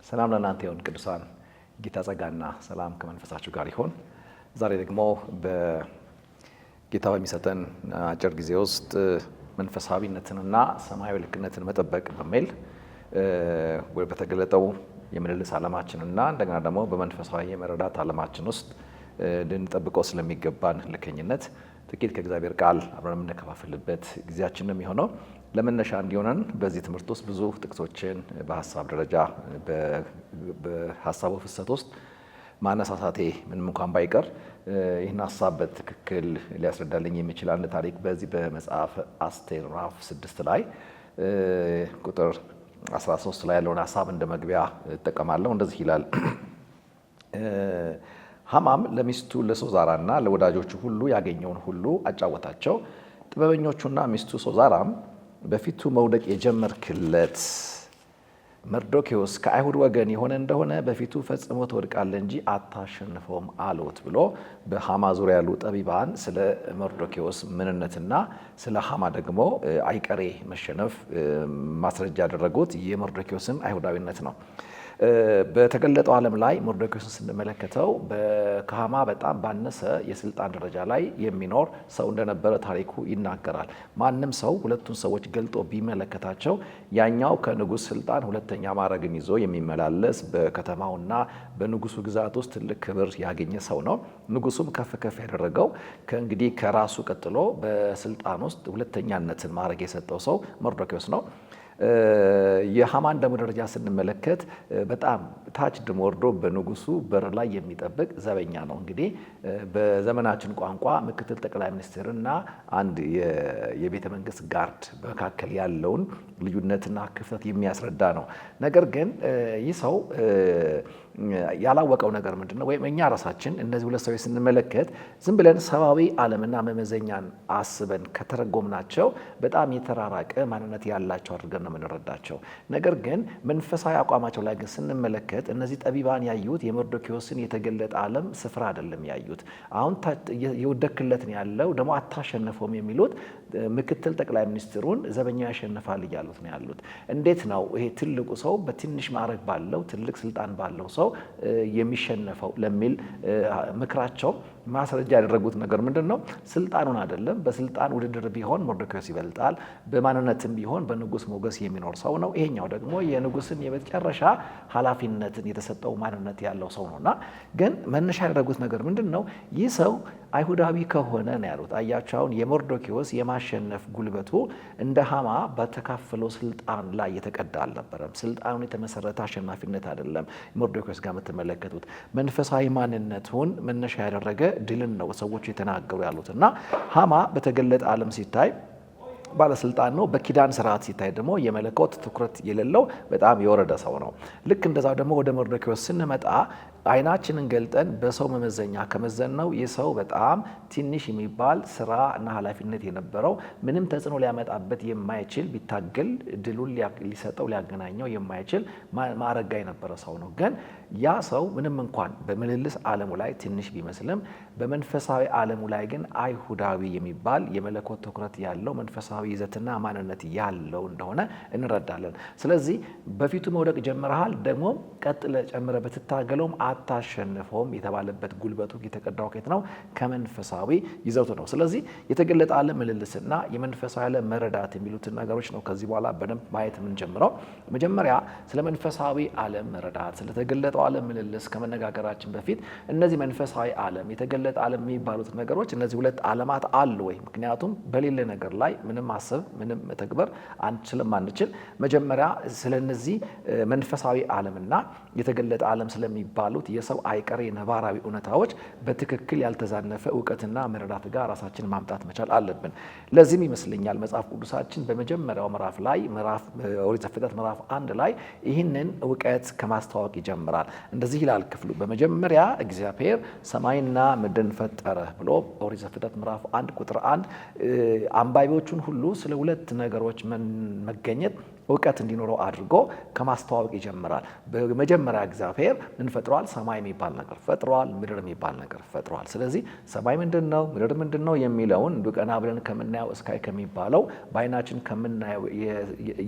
ሰላም ለእናንተ ይሁን ቅዱሳን። ጌታ ጸጋና ሰላም ከመንፈሳችሁ ጋር ይሁን። ዛሬ ደግሞ በጌታ በሚሰጠን አጭር ጊዜ ውስጥ መንፈሳዊነትንና ሰማያዊ ልክነትን መጠበቅ በሚል ወይ በተገለጠው የምልልስ ዓለማችንና እንደገና ደግሞ በመንፈሳዊ የመረዳት ዓለማችን ውስጥ ልንጠብቀው ስለሚገባን ልከኝነት ጥቂት ከእግዚአብሔር ቃል አብረን የምንከፋፈልበት ጊዜያችን ነው የሚሆነው። ለመነሻ እንዲሆነን በዚህ ትምህርት ውስጥ ብዙ ጥቅሶችን በሀሳብ ደረጃ በሀሳቡ ፍሰት ውስጥ ማነሳሳቴ ምንም እንኳን ባይቀር ይህን ሀሳብ በትክክል ሊያስረዳልኝ የሚችል አንድ ታሪክ በዚህ በመጽሐፍ አስቴር ምዕራፍ 6 ላይ ቁጥር 13 ላይ ያለውን ሀሳብ እንደ መግቢያ እጠቀማለሁ። እንደዚህ ይላል። ሐማም ለሚስቱ ለሶዛራና ለወዳጆቹ ሁሉ ያገኘውን ሁሉ አጫወታቸው። ጥበበኞቹና ሚስቱ ሶዛራም በፊቱ መውደቅ የጀመርክለት መርዶክዮስ ከአይሁድ ወገን የሆነ እንደሆነ በፊቱ ፈጽሞ ትወድቃለህ እንጂ አታሸንፈውም አሉት ብሎ በሐማ ዙሪያ ያሉ ጠቢባን ስለ መርዶክዮስ ምንነትና ስለ ሐማ ደግሞ አይቀሬ መሸነፍ ማስረጃ ያደረጉት የመርዶክዮስን አይሁዳዊነት ነው። በተገለጠው ዓለም ላይ መርዶክዮስን ስንመለከተው ከሐማ በጣም ባነሰ የስልጣን ደረጃ ላይ የሚኖር ሰው እንደነበረ ታሪኩ ይናገራል። ማንም ሰው ሁለቱን ሰዎች ገልጦ ቢመለከታቸው ያኛው ከንጉሥ ስልጣን ሁለተኛ ማዕረግን ይዞ የሚመላለስ በከተማውና በንጉሱ ግዛት ውስጥ ትልቅ ክብር ያገኘ ሰው ነው። ንጉሱም ከፍ ከፍ ያደረገው ከእንግዲህ ከራሱ ቀጥሎ በስልጣን ውስጥ ሁለተኛነትን ማዕረግ የሰጠው ሰው መርዶክዮስ ነው። የሐማን ደግሞ ደረጃ ስንመለከት በጣም ታች ድም ወርዶ በንጉሱ በር ላይ የሚጠብቅ ዘበኛ ነው። እንግዲህ በዘመናችን ቋንቋ ምክትል ጠቅላይ ሚኒስትርና አንድ የቤተ መንግስት ጋርድ መካከል ያለውን ልዩነትና ክፍተት የሚያስረዳ ነው። ነገር ግን ይህ ሰው ያላወቀው ነገር ምንድን ነው? ወይም እኛ ራሳችን እነዚህ ሁለት ሰዎች ስንመለከት ዝም ብለን ሰብአዊ ዓለምና መመዘኛን አስበን ከተረጎምናቸው በጣም የተራራቀ ማንነት ያላቸው አድርገን ነው የምንረዳቸው። ነገር ግን መንፈሳዊ አቋማቸው ላይ ግን ስንመለከት እነዚህ ጠቢባን ያዩት የመርዶክዮስን የተገለጠ ዓለም ስፍራ አይደለም ያዩት። አሁን የወደክለትን ያለው ደግሞ አታሸንፈውም የሚሉት ምክትል ጠቅላይ ሚኒስትሩን ዘበኛው ያሸንፋል እያሉት ነው ያሉት። እንዴት ነው ይሄ ትልቁ ሰው በትንሽ ማዕረግ ባለው ትልቅ ስልጣን ባለው ሰው የሚሸነፈው ለሚል ምክራቸው ማስረጃ ያደረጉት ነገር ምንድን ነው? ስልጣኑን አይደለም። በስልጣን ውድድር ቢሆን መርዶክዮስ ይበልጣል። በማንነትም ቢሆን በንጉስ ሞገስ የሚኖር ሰው ነው። ይሄኛው ደግሞ የንጉስን የመጨረሻ ኃላፊነትን የተሰጠው ማንነት ያለው ሰው ነውና ግን መነሻ ያደረጉት ነገር ምንድን ነው? ይህ ሰው አይሁዳዊ ከሆነ ነው ያሉት። አያቸው አሁን የመርዶክዮስ የማሸነፍ ጉልበቱ እንደ ሐማ በተካፈለው ስልጣን ላይ የተቀዳ አልነበረም። ስልጣኑን የተመሰረተ አሸናፊነት አይደለም። መርዶክዮስ ጋር የምትመለከቱት መንፈሳዊ ማንነቱን መነሻ ያደረገ ድልን ነው ሰዎቹ የተናገሩ ያሉት እና ሐማ በተገለጠ ዓለም ሲታይ ባለስልጣን ነው። በኪዳን ስርዓት ሲታይ ደግሞ የመለኮት ትኩረት የሌለው በጣም የወረደ ሰው ነው። ልክ እንደዛው ደግሞ ወደ መርዶክዮስ ስንመጣ አይናችንን ገልጠን በሰው መመዘኛ ከመዘንነው ይህ ሰው በጣም ትንሽ የሚባል ስራ እና ኃላፊነት የነበረው ምንም ተጽዕኖ ሊያመጣበት የማይችል ቢታገል ድሉን ሊሰጠው ሊያገናኘው የማይችል ማዕረግ የነበረ ሰው ነው። ግን ያ ሰው ምንም እንኳን በምልልስ ዓለሙ ላይ ትንሽ ቢመስልም በመንፈሳዊ ዓለሙ ላይ ግን አይሁዳዊ የሚባል የመለኮት ትኩረት ያለው መንፈሳዊ ይዘትና ማንነት ያለው እንደሆነ እንረዳለን። ስለዚህ በፊቱ መውደቅ ጀምረሃል፣ ደግሞ ቀጥለ ጨምረ በትታገለውም አታሸንፈውም የተባለበት ጉልበቱ የተቀዳው ከየት ነው? ከመንፈሳዊ ይዘቱ ነው። ስለዚህ የተገለጠ ዓለም ምልልስና የመንፈሳዊ ዓለም መረዳት የሚሉትን ነገሮች ነው ከዚህ በኋላ በደንብ ማየት የምንጀምረው። መጀመሪያ ስለ መንፈሳዊ ዓለም መረዳት ስለተገለጠው ዓለም ምልልስ ከመነጋገራችን በፊት እነዚህ መንፈሳዊ ዓለም የተገለጠ ዓለም የሚባሉት ነገሮች እነዚህ ሁለት ዓለማት አሉ ወይ? ምክንያቱም በሌለ ነገር ላይ ምንም ማሰብ ምንም መተግበር ስለማንችል መጀመሪያ ስለነዚህ መንፈሳዊ ዓለምና የተገለጠ ዓለም ስለሚባሉት የሰው አይቀሬ ነባራዊ እውነታዎች በትክክል ያልተዛነፈ እውቀትና መረዳት ጋር ራሳችን ማምጣት መቻል አለብን። ለዚህም ይመስለኛል መጽሐፍ ቅዱሳችን በመጀመሪያው ምዕራፍ ላይ ኦሪት ዘፍጥረት ምዕራፍ 1 ላይ ይህንን እውቀት ከማስተዋወቅ ይጀምራል። እንደዚህ ይላል ክፍሉ፣ በመጀመሪያ እግዚአብሔር ሰማይና ምድርን ፈጠረ ብሎ ኦሪት ዘፍጥረት ምዕራፍ 1 ቁጥር 1 አንባቢዎቹን ሁሉ ስለ ሁለት ነገሮች መገኘት እውቀት እንዲኖረው አድርጎ ከማስተዋወቅ ይጀምራል። በመጀመሪያ እግዚአብሔር ምን ፈጥሯል? ሰማይ የሚባል ነገር ፈጥሯል፣ ምድር የሚባል ነገር ፈጥሯል። ስለዚህ ሰማይ ምንድን ነው፣ ምድር ምንድን ነው የሚለውን እንዱ ቀና ብለን ከምናየው ስካይ ከሚባለው በአይናችን ከምናየው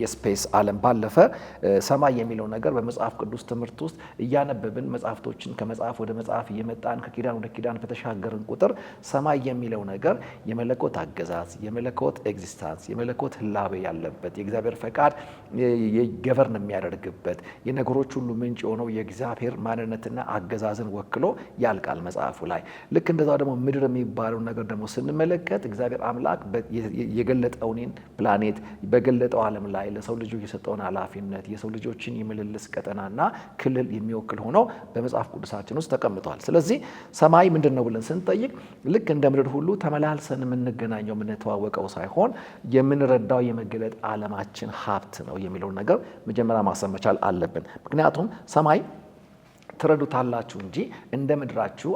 የስፔስ ዓለም ባለፈ ሰማይ የሚለው ነገር በመጽሐፍ ቅዱስ ትምህርት ውስጥ እያነበብን መጽሐፍቶችን ከመጽሐፍ ወደ መጽሐፍ እየመጣን ከኪዳን ወደ ኪዳን በተሻገርን ቁጥር ሰማይ የሚለው ነገር የመለኮት አገዛዝ፣ የመለኮት ኤግዚስታንስ፣ የመለኮት ህላዌ ያለበት የእግዚአብሔር ፈቃድ ገቨርን የሚያደርግበት የነገሮች ሁሉ ምንጭ የሆነው የእግዚአብሔር ማንነትና አገዛዝን ወክሎ ያልቃል መጽሐፉ ላይ። ልክ እንደዛው ደግሞ ምድር የሚባለው ነገር ደግሞ ስንመለከት እግዚአብሔር አምላክ የገለጠውን ፕላኔት በገለጠው ዓለም ላይ ለሰው ልጆች የሰጠውን ኃላፊነት የሰው ልጆችን የምልልስ ቀጠናና ክልል የሚወክል ሆኖ በመጽሐፍ ቅዱሳችን ውስጥ ተቀምጧል። ስለዚህ ሰማይ ምንድን ነው ብለን ስንጠይቅ ልክ እንደ ምድር ሁሉ ተመላልሰን የምንገናኘው የምንተዋወቀው ሳይሆን የምንረዳው የመገለጥ ዓለማችን ሀብት ነው የሚለውን ነገር መጀመሪያ ማሰብ መቻል አለብን። ምክንያቱም ሰማይ ትረዱታላችሁ እንጂ እንደ ምድራችሁ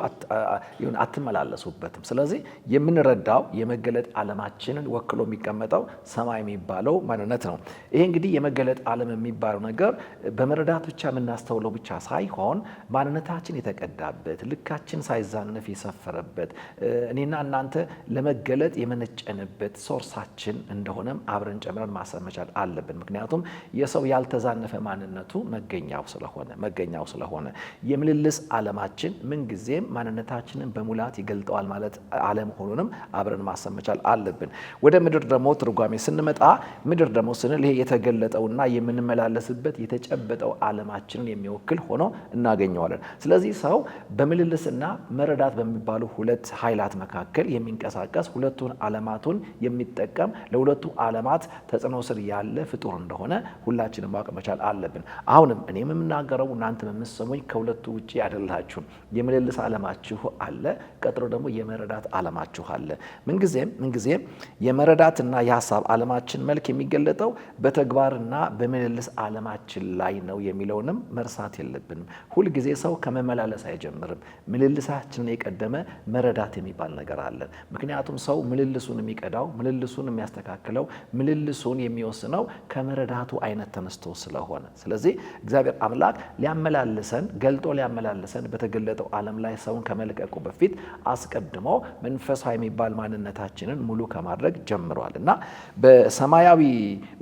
አትመላለሱበትም። ስለዚህ የምንረዳው የመገለጥ ዓለማችንን ወክሎ የሚቀመጠው ሰማይ የሚባለው ማንነት ነው። ይሄ እንግዲህ የመገለጥ ዓለም የሚባለው ነገር በመረዳት ብቻ የምናስተውለው ብቻ ሳይሆን ማንነታችን የተቀዳበት ልካችን ሳይዛነፍ የሰፈረበት እኔና እናንተ ለመገለጥ የመነጨንበት ሶርሳችን እንደሆነም አብረን ጨምረን ማሰብ መቻል አለብን። ምክንያቱም የሰው ያልተዛነፈ ማንነቱ መገኛው ስለሆነ የምልልስ ዓለማችን ምንጊዜም ማንነታችንን በሙላት ይገልጠዋል ማለት አለመሆኑንም አብረን ማሰብ መቻል አለብን። ወደ ምድር ደግሞ ትርጓሜ ስንመጣ ምድር ደግሞ ስንል ይሄ የተገለጠውና የምንመላለስበት የተጨበጠው ዓለማችንን የሚወክል ሆኖ እናገኘዋለን። ስለዚህ ሰው በምልልስና መረዳት በሚባሉ ሁለት ኃይላት መካከል የሚንቀሳቀስ ሁለቱን ዓለማቱን የሚጠቀም ለሁለቱ ዓለማት ተጽዕኖ ስር ያለ ፍጡር እንደሆነ ሁላችንም ማወቅ መቻል አለብን። አሁንም እኔም የምናገረው እናንተም የምትሰሙኝ ከሁለቱ ውጪ አይደላችሁም። የምልልስ ዓለማችሁ አለ፣ ቀጥሎ ደግሞ የመረዳት ዓለማችሁ አለ። ምንጊዜም የመረዳትና የሀሳብ ዓለማችን መልክ የሚገለጠው በተግባርና በምልልስ ዓለማችን ላይ ነው የሚለውንም መርሳት የለብንም። ሁልጊዜ ሰው ከመመላለስ አይጀምርም። ምልልሳችንን የቀደመ መረዳት የሚባል ነገር አለ። ምክንያቱም ሰው ምልልሱን የሚቀዳው ምልልሱን የሚያስተካክለው ምልልሱን የሚወስነው ከመረዳቱ አይነት ተነስቶ ስለሆነ፣ ስለዚህ እግዚአብሔር አምላክ ሊያመላልሰን ገልጦ ሊያመላልሰን በተገለጠው ዓለም ላይ ሰውን ከመልቀቁ በፊት አስቀድሞ መንፈሳዊ የሚባል ማንነታችንን ሙሉ ከማድረግ ጀምሯል እና በሰማያዊ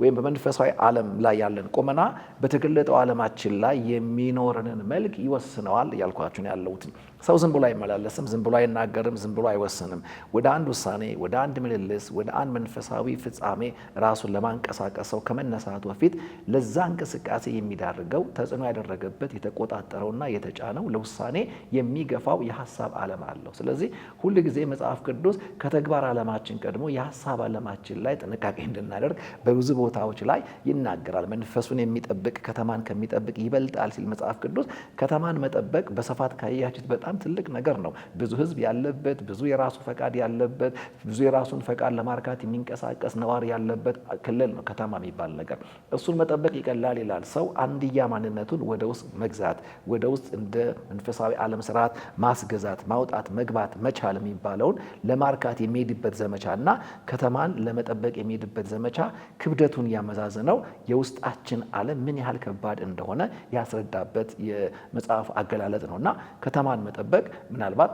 ወይም በመንፈሳዊ ዓለም ላይ ያለን ቁመና በተገለጠው ዓለማችን ላይ የሚኖርንን መልክ ይወስነዋል እያልኳችሁ ነው ያለሁት። ሰው ዝም ብሎ አይመላለስም፣ ዝም ብሎ አይናገርም፣ ዝም ብሎ አይወስንም። ወደ አንድ ውሳኔ፣ ወደ አንድ ምልልስ፣ ወደ አንድ መንፈሳዊ ፍጻሜ ራሱን ለማንቀሳቀሰው ከመነሳቱ በፊት ለዛ እንቅስቃሴ የሚዳርገው ተጽዕኖ ያደረገበት የተቆጣጠረውና የተጫነው ለውሳኔ የሚገፋው የሀሳብ ዓለም አለው። ስለዚህ ሁል ጊዜ መጽሐፍ ቅዱስ ከተግባር ዓለማችን ቀድሞ የሀሳብ ዓለማችን ላይ ጥንቃቄ እንድናደርግ በብዙ ቦታዎች ላይ ይናገራል። መንፈሱን የሚጠብቅ ከተማን ከሚጠብቅ ይበልጣል ሲል መጽሐፍ ቅዱስ ከተማን መጠበቅ በስፋት ካያችሁት በጣም ትልቅ ነገር ነው። ብዙ ሕዝብ ያለበት፣ ብዙ የራሱ ፈቃድ ያለበት፣ ብዙ የራሱን ፈቃድ ለማርካት የሚንቀሳቀስ ነዋሪ ያለበት ክልል ነው ከተማ የሚባል ነገር። እሱን መጠበቅ ይቀላል ይላል። ሰው አንድያ ማንነቱን ወደ ውስጥ መግዛት፣ ወደ ውስጥ እንደ መንፈሳዊ ዓለም ስርዓት ማስገዛት፣ ማውጣት፣ መግባት መቻል የሚባለውን ለማርካት የሚሄድበት ዘመቻና ከተማን ለመጠበቅ የሚሄድበት ዘመቻ ክብደቱን ያመዛዘነው የውስጣችን ዓለም ምን ያህል ከባድ እንደሆነ ያስረዳበት የመጽሐፍ አገላለጥ ነውና ከተማን መጠበቅ ምናልባት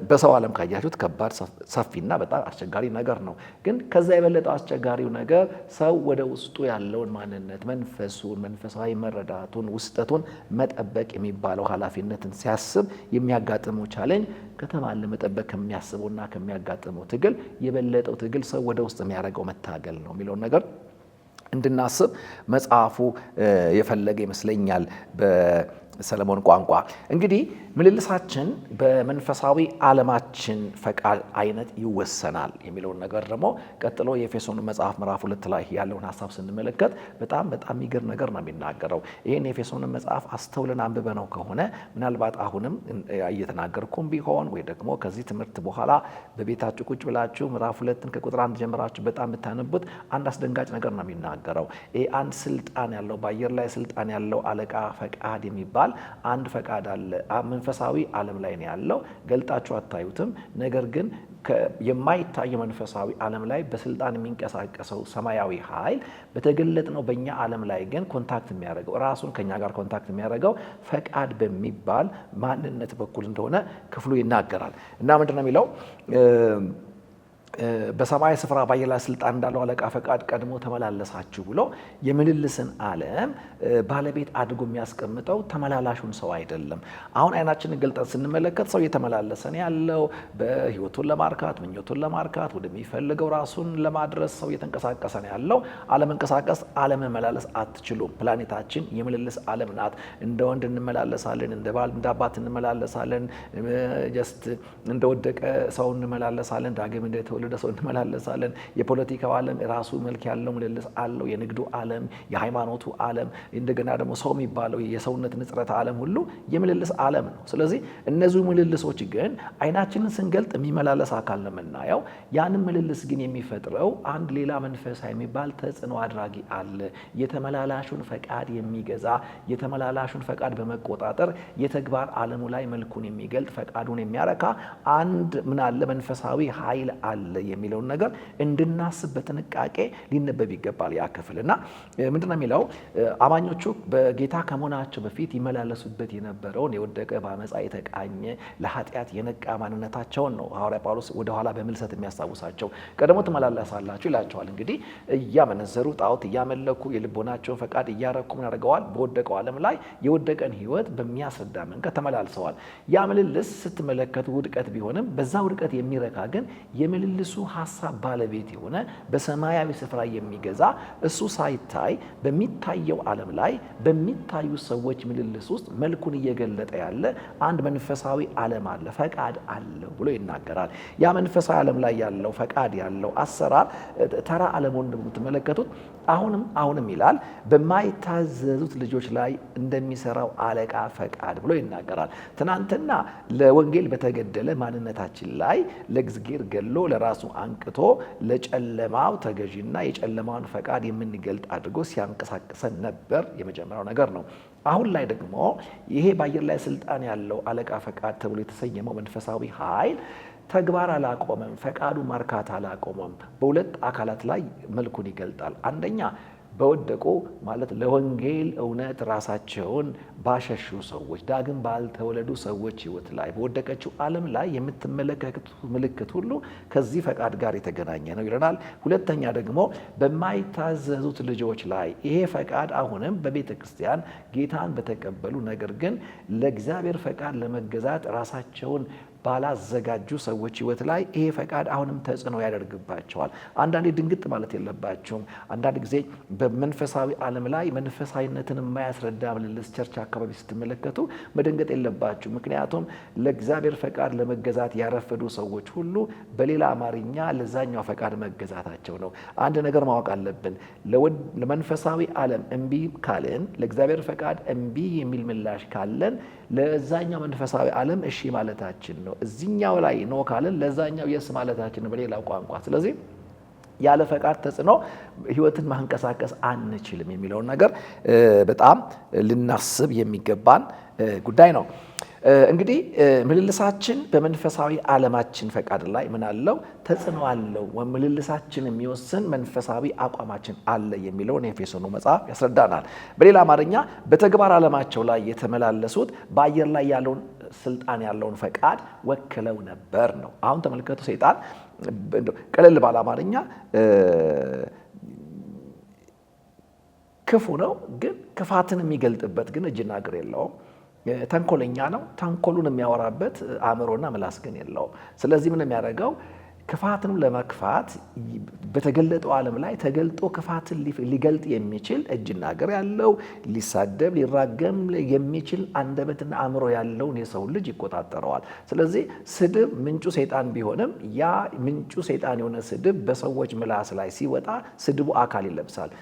በሰው ዓለም ካያችሁት ከባድ ሰፊና በጣም አስቸጋሪ ነገር ነው። ግን ከዛ የበለጠው አስቸጋሪው ነገር ሰው ወደ ውስጡ ያለውን ማንነት፣ መንፈሱን፣ መንፈሳዊ መረዳቱን፣ ውስጠቱን መጠበቅ የሚባለው ኃላፊነትን ሲያስብ የሚያጋጥመው ቻሌንጅ ከተማን ለመጠበቅ ከሚያስበውና ከሚያጋጥመው ትግል የበለጠው ትግል ሰው ወደ ውስጥ የሚያደርገው መታገል ነው የሚለውን ነገር እንድናስብ መጽሐፉ የፈለገ ይመስለኛል። በሰለሞን ቋንቋ እንግዲህ ምልልሳችን በመንፈሳዊ ዓለማችን ፈቃድ አይነት ይወሰናል የሚለውን ነገር ደግሞ ቀጥሎ የኤፌሶን መጽሐፍ ምዕራፍ 2 ላይ ያለውን ሀሳብ ስንመለከት በጣም የሚገርም ነገር ነው የሚናገረው። ይህን የኤፌሶን መጽሐፍ አስተውለን አንብበነው ከሆነ ምናልባት አሁንም እየተናገርኩም ቢሆን ወይ ደግሞ ከዚህ ትምህርት በኋላ በቤታችሁ ቁጭ ብላችሁ ምዕራፍ 2ን ከቁጥር 1 ጀምራችሁ በጣም የምታነቡት አንድ አስደንጋጭ ነገር ነው የሚናገረው። ይህ አንድ ስልጣን ያለው በአየር ላይ ስልጣን ያለው አለቃ ፈቃድ የሚባል የሚባል አንድ ፈቃድ አለ። መንፈሳዊ ዓለም ላይ ነው ያለው፣ ገልጣችሁ አታዩትም። ነገር ግን የማይታየው መንፈሳዊ ዓለም ላይ በስልጣን የሚንቀሳቀሰው ሰማያዊ ኃይል በተገለጥነው በእኛ ዓለም ላይ ግን ኮንታክት የሚያደርገው ራሱን ከኛ ጋር ኮንታክት የሚያደርገው ፈቃድ በሚባል ማንነት በኩል እንደሆነ ክፍሉ ይናገራል። እና ምንድነው የሚለው? በሰማይ ስፍራ በአየር ላይ ስልጣን እንዳለው አለቃ ፈቃድ ቀድሞ ተመላለሳችሁ ብሎ የምልልስን ዓለም ባለቤት አድርጎ የሚያስቀምጠው ተመላላሹን ሰው አይደለም። አሁን አይናችንን ገልጠን ስንመለከት ሰው እየተመላለሰ ነው ያለው። በህይወቱን ለማርካት ምኞቱን ለማርካት ወደሚፈልገው ራሱን ለማድረስ ሰው እየተንቀሳቀሰ ነው ያለው። አለመንቀሳቀስ አለመመላለስ አትችሉም። ፕላኔታችን የምልልስ ዓለም ናት። እንደ ወንድ እንመላለሳለን፣ እንደ ባል እንደ አባት እንመላለሳለን፣ ጀስት እንደወደቀ ሰው እንመላለሳለን፣ ዳግም እንደተወለደ ሰው እንመላለሳለን። የፖለቲካው ዓለም ራሱ መልክ ያለው ምልልስ አለው። የንግዱ ዓለም፣ የሃይማኖቱ ዓለም፣ እንደገና ደግሞ ሰው የሚባለው የሰውነት ንጽረት ዓለም ሁሉ የምልልስ ዓለም ነው። ስለዚህ እነዚህ ምልልሶች ግን አይናችንን ስንገልጥ የሚመላለስ አካል ነው የምናየው። ያንን ምልልስ ግን የሚፈጥረው አንድ ሌላ መንፈሳዊ የሚባል ተጽዕኖ አድራጊ አለ። የተመላላሹን ፈቃድ የሚገዛ የተመላላሹን ፈቃድ በመቆጣጠር የተግባር ዓለሙ ላይ መልኩን የሚገልጥ ፈቃዱን የሚያረካ አንድ ምን አለ? መንፈሳዊ ኃይል አለ የሚለውን ነገር እንድናስብ በጥንቃቄ ሊነበብ ይገባል። ያ ክፍልና ምንድነው የሚለው? አማኞቹ በጌታ ከመሆናቸው በፊት ይመላለሱበት የነበረውን የወደቀ በአመፃ የተቃኘ ለኃጢአት የነቃ ማንነታቸውን ነው ሐዋርያ ጳውሎስ ወደኋላ በምልሰት የሚያስታውሳቸው። ቀድሞ ትመላለሳላችሁ ይላቸዋል። እንግዲህ እያመነዘሩ ጣዖት እያመለኩ የልቦናቸውን ፈቃድ እያረኩ ምን ያደርገዋል? በወደቀው ዓለም ላይ የወደቀን ሕይወት በሚያስረዳ መንገድ ተመላልሰዋል። ያ ምልልስ ስትመለከቱ ውድቀት ቢሆንም በዛ ውድቀት የሚረካ ግን የምልልሱ ሐሳብ ባለቤት የሆነ በሰማያዊ ስፍራ የሚገዛ እሱ ሳይታይ በሚታየው ዓለም ላይ በሚታዩ ሰዎች ምልልስ ውስጥ መልኩን እየገለጠ ያለ አንድ መንፈሳዊ ዓለም አለ፣ ፈቃድ አለው ብሎ ይናገራል። ያ መንፈሳዊ ዓለም ላይ ያለው ፈቃድ ያለው አሰራር ተራ ዓለሙን እንደምትመለከቱት አሁንም ይላል በማይታዘዙት ልጆች ላይ እንደሚሰራው አለቃ ፈቃድ ብሎ ይናገራል። ትናንትና ለወንጌል በተገደለ ማንነታችን ላይ ለእግዚአብሔር ገሎ ለራሱ አንቅቶ ለጨለማው ተገዢና የጨለማውን ፈቃድ የምንገልጥ አድርጎ ሲያንቀሳቅሰን ነበር። የመጀመሪያው ነገር ነው። አሁን ላይ ደግሞ ይሄ በአየር ላይ ስልጣን ያለው አለቃ ፈቃድ ተብሎ የተሰየመው መንፈሳዊ ኃይል ተግባር አላቆመም፣ ፈቃዱ ማርካት አላቆመም። በሁለት አካላት ላይ መልኩን ይገልጣል። አንደኛ በወደቁ ማለት ለወንጌል እውነት ራሳቸውን ባሸሹ ሰዎች፣ ዳግም ባልተወለዱ ሰዎች ሕይወት ላይ በወደቀችው ዓለም ላይ የምትመለከቱት ምልክት ሁሉ ከዚህ ፈቃድ ጋር የተገናኘ ነው ይለናል። ሁለተኛ ደግሞ በማይታዘዙት ልጆች ላይ ይሄ ፈቃድ አሁንም በቤተ ክርስቲያን ጌታን በተቀበሉ ነገር ግን ለእግዚአብሔር ፈቃድ ለመገዛት ራሳቸውን ባላዘጋጁ ሰዎች ሕይወት ላይ ይሄ ፈቃድ አሁንም ተጽዕኖ ያደርግባቸዋል። አንዳንዴ ድንግጥ ማለት የለባቸውም። አንዳንድ ጊዜ በመንፈሳዊ ዓለም ላይ መንፈሳዊነትን የማያስረዳ ምልልስ ቸርች አካባቢ ስትመለከቱ መደንገጥ የለባችሁ። ምክንያቱም ለእግዚአብሔር ፈቃድ ለመገዛት ያረፈዱ ሰዎች ሁሉ በሌላ አማርኛ ለዛኛው ፈቃድ መገዛታቸው ነው። አንድ ነገር ማወቅ አለብን። ለመንፈሳዊ ዓለም እምቢ ካልን፣ ለእግዚአብሔር ፈቃድ እምቢ የሚል ምላሽ ካለን ለዛኛው መንፈሳዊ ዓለም እሺ ማለታችን ነው። እዚህኛው ላይ ነው ካለን ለዛኛው የስ ማለታችን ነው በሌላ ቋንቋ። ስለዚህ ያለ ፈቃድ ተጽዕኖ ሕይወትን ማንቀሳቀስ አንችልም የሚለውን ነገር በጣም ልናስብ የሚገባን ጉዳይ ነው። እንግዲህ ምልልሳችን በመንፈሳዊ ዓለማችን ፈቃድ ላይ ምን አለው? ተጽዕኖ አለው። ምልልሳችን የሚወስን መንፈሳዊ አቋማችን አለ የሚለውን የኤፌሶኑ መጽሐፍ ያስረዳናል። በሌላ አማርኛ በተግባር ዓለማቸው ላይ የተመላለሱት በአየር ላይ ያለውን ስልጣን ያለውን ፈቃድ ወክለው ነበር ነው። አሁን ተመልከቱ። ሰይጣን ቀለል ባለ አማርኛ ክፉ ነው፣ ግን ክፋትን የሚገልጥበት ግን እጅና እግር የለውም። ተንኮለኛ ነው፣ ተንኮሉን የሚያወራበት አእምሮና ምላስ ግን የለውም። ስለዚህ ምን የሚያደርገው? ክፋትን ለመክፋት በተገለጠው ዓለም ላይ ተገልጦ ክፋትን ሊገልጥ የሚችል እጅና እግር ያለው ሊሳደብ ሊራገም የሚችል አንደበትና አእምሮ ያለውን የሰው ልጅ ይቆጣጠረዋል። ስለዚህ ስድብ ምንጩ ሰይጣን ቢሆንም ያ ምንጩ ሰይጣን የሆነ ስድብ በሰዎች ምላስ ላይ ሲወጣ ስድቡ አካል ይለብሳል።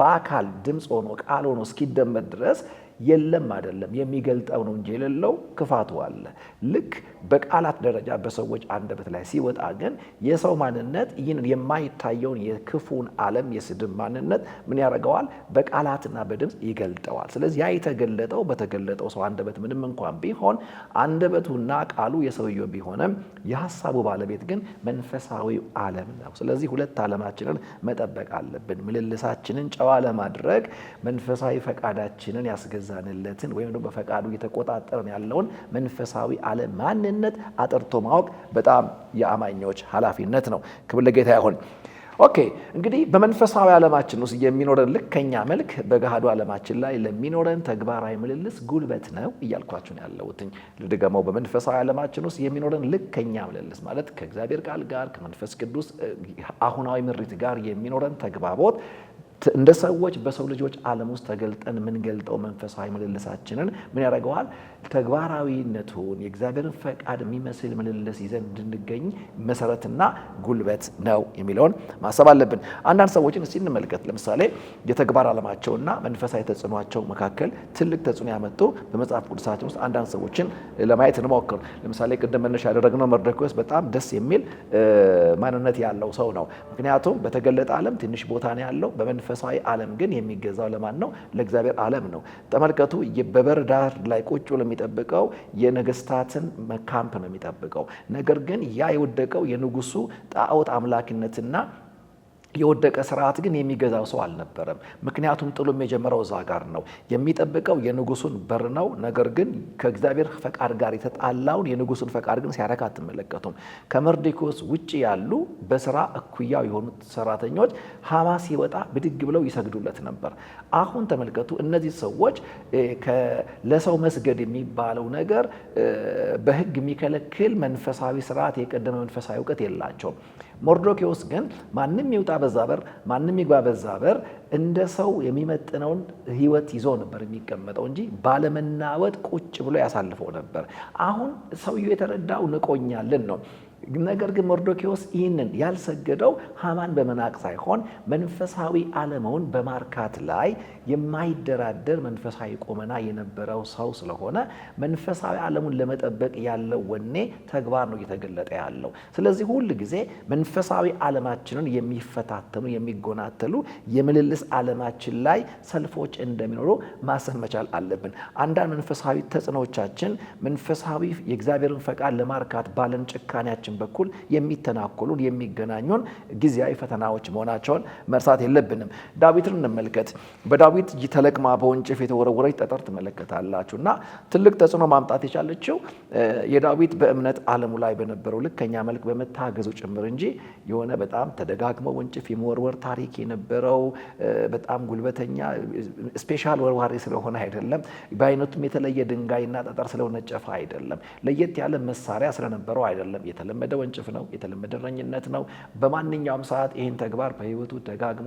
በአካል ድምፅ ሆኖ ቃል ሆኖ እስኪደመጥ ድረስ የለም አይደለም፣ የሚገልጠው ነው እንጂ የሌለው ክፋቱ አለ። ልክ በቃላት ደረጃ በሰዎች አንደበት ላይ ሲወጣ ግን የሰው ማንነት ይህን የማይታየውን የክፉን ዓለም የስድብ ማንነት ምን ያደርገዋል? በቃላትና በድምፅ ይገልጠዋል። ስለዚህ ያ የተገለጠው በተገለጠው ሰው አንደበት ምንም እንኳን ቢሆን አንደበቱና ቃሉ የሰውየው ቢሆንም የሀሳቡ ባለቤት ግን መንፈሳዊ ዓለም ነው። ስለዚህ ሁለት ዓለማችንን መጠበቅ አለብን። ምልልሳችንን ጨዋ ለማድረግ መንፈሳዊ ፈቃዳችንን ያስገዛንለትን ወይም ደግሞ በፈቃዱ እየተቆጣጠረን ያለውን መንፈሳዊ ዓለም ማንነት አጥርቶ ማወቅ በጣም የአማኞች ኃላፊነት ነው። ክብር ለጌታ ይሁን። ኦኬ እንግዲህ በመንፈሳዊ ዓለማችን ውስጥ የሚኖረን ልከኛ መልክ በገሃዱ ዓለማችን ላይ ለሚኖረን ተግባራዊ ምልልስ ጉልበት ነው እያልኳችሁ ነው ያለሁት። ልድገመው። በመንፈሳዊ ዓለማችን ውስጥ የሚኖረን ልከኛ ምልልስ ማለት ከእግዚአብሔር ቃል ጋር ከመንፈስ ቅዱስ አሁናዊ ምሪት ጋር የሚኖረን ተግባቦት እንደ ሰዎች በሰው ልጆች ዓለም ውስጥ ተገልጠን የምንገልጠው መንፈሳዊ ምልልሳችንን ምን ያደርገዋል? ተግባራዊነቱን የእግዚአብሔርን ፈቃድ የሚመስል ምልልስ ይዘን እንድንገኝ መሰረትና ጉልበት ነው የሚለውን ማሰብ አለብን። አንዳንድ ሰዎችን እስቲ እንመልከት። ለምሳሌ የተግባር ዓለማቸውና መንፈሳዊ ተጽዕኗቸው መካከል ትልቅ ተጽዕኖ ያመጡ በመጽሐፍ ቅዱሳችን ውስጥ አንዳንድ ሰዎችን ለማየት እንሞክር። ለምሳሌ ቅድም መነሻ ያደረግነው መርዶክዮስ በጣም ደስ የሚል ማንነት ያለው ሰው ነው። ምክንያቱም በተገለጠ ዓለም ትንሽ ቦታ ነው ያለው። መንፈሳዊ ዓለም ግን የሚገዛው ለማን ነው? ለእግዚአብሔር ዓለም ነው። ተመልከቱ። በበር ዳር ላይ ቁጭ ብሎ የሚጠብቀው የነገስታትን ካምፕ ነው የሚጠብቀው። ነገር ግን ያ የወደቀው የንጉሱ ጣዖት አምላኪነትና የወደቀ ስርዓት ግን የሚገዛው ሰው አልነበረም። ምክንያቱም ጥሎም የጀመረው እዛ ጋር ነው። የሚጠብቀው የንጉሱን በር ነው። ነገር ግን ከእግዚአብሔር ፈቃድ ጋር የተጣላውን የንጉሱን ፈቃድ ግን ሲያረካ አትመለከቱም። ከመርዶክዮስ ውጭ ያሉ በስራ እኩያው የሆኑት ሰራተኞች ሐማ ሲወጣ ብድግ ብለው ይሰግዱለት ነበር። አሁን ተመልከቱ። እነዚህ ሰዎች ለሰው መስገድ የሚባለው ነገር በሕግ የሚከለክል መንፈሳዊ ስርዓት የቀደመ መንፈሳዊ እውቀት የላቸውም። መርዶክዮስ ግን ማንም ይውጣ በዛ በር ማንም ይግባ በዛ በር እንደ ሰው የሚመጥነውን ህይወት ይዞ ነበር የሚቀመጠው እንጂ ባለመናወጥ ቁጭ ብሎ ያሳልፈው ነበር። አሁን ሰውየው የተረዳው ንቆኛልን ነው። ነገር ግን መርዶክዮስ ይህንን ያልሰገደው ሐማን በመናቅ ሳይሆን መንፈሳዊ ዓለሙን በማርካት ላይ የማይደራደር መንፈሳዊ ቁመና የነበረው ሰው ስለሆነ መንፈሳዊ ዓለሙን ለመጠበቅ ያለው ወኔ ተግባር ነው እየተገለጠ ያለው። ስለዚህ ሁል ጊዜ መንፈሳዊ ዓለማችንን የሚፈታተኑ የሚጎናተሉ የምልልስ ዓለማችን ላይ ሰልፎች እንደሚኖሩ ማሰብ መቻል አለብን። አንዳንድ መንፈሳዊ ተጽዕኖዎቻችን መንፈሳዊ የእግዚአብሔርን ፈቃድ ለማርካት ባለን ጭካኔያችን በኩል የሚተናኮሉን የሚገናኙን ጊዜያዊ ፈተናዎች መሆናቸውን መርሳት የለብንም። ዳዊትን እንመልከት። በዳዊት ተለቅማ በወንጭፍ የተወረወረች ጠጠር ትመለከታላችሁና ትልቅ ተጽዕኖ ማምጣት የቻለችው የዳዊት በእምነት ዓለሙ ላይ በነበረው ልከኛ መልክ በመታገዙ ጭምር እንጂ የሆነ በጣም ተደጋግሞ ወንጭፍ የመወርወር ታሪክ የነበረው በጣም ጉልበተኛ ስፔሻል ወርዋሪ ስለሆነ አይደለም። በአይነቱም የተለየ ድንጋይና ጠጠር ስለወነጨፈ አይደለም። ለየት ያለ መሳሪያ ስለነበረው አይደለም። የተለመደ ወንጭፍ ነው። የተለመደ እረኝነት ነው። በማንኛውም ሰዓት ይህን ተግባር በሕይወቱ ደጋግሞ